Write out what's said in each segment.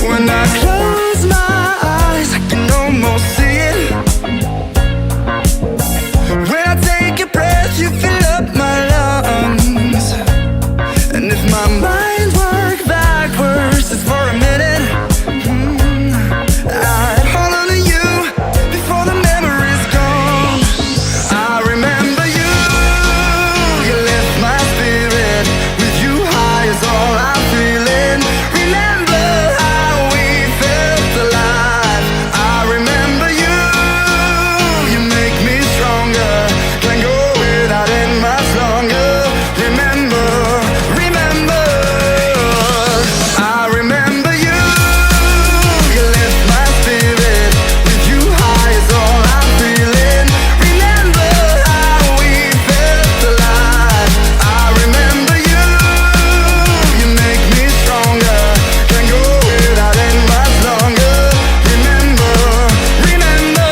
When I close my eyes, I can almost see it. When I take a breath, you fill up my lungs. And if my mind worked backwards just for a minute, I'd hold on to you before the memory's gone. I remember you, you lift my spirit. With you high is all I'm feeling. Remember how we felt alive. I remember you, you make me stronger. Can't go without it much longer. Remember, remember, I remember you, you lift my spirit. With you high is all I'm feeling. Remember how we felt alive. I remember you, you make me stronger. Can't go without it much longer. Remember, remember.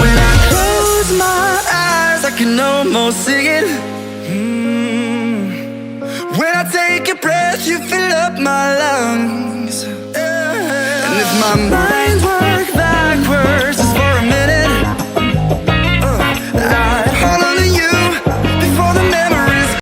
When I close my eyes, I can almost see it. When I take a breath, you fill up my lungs. And if my mind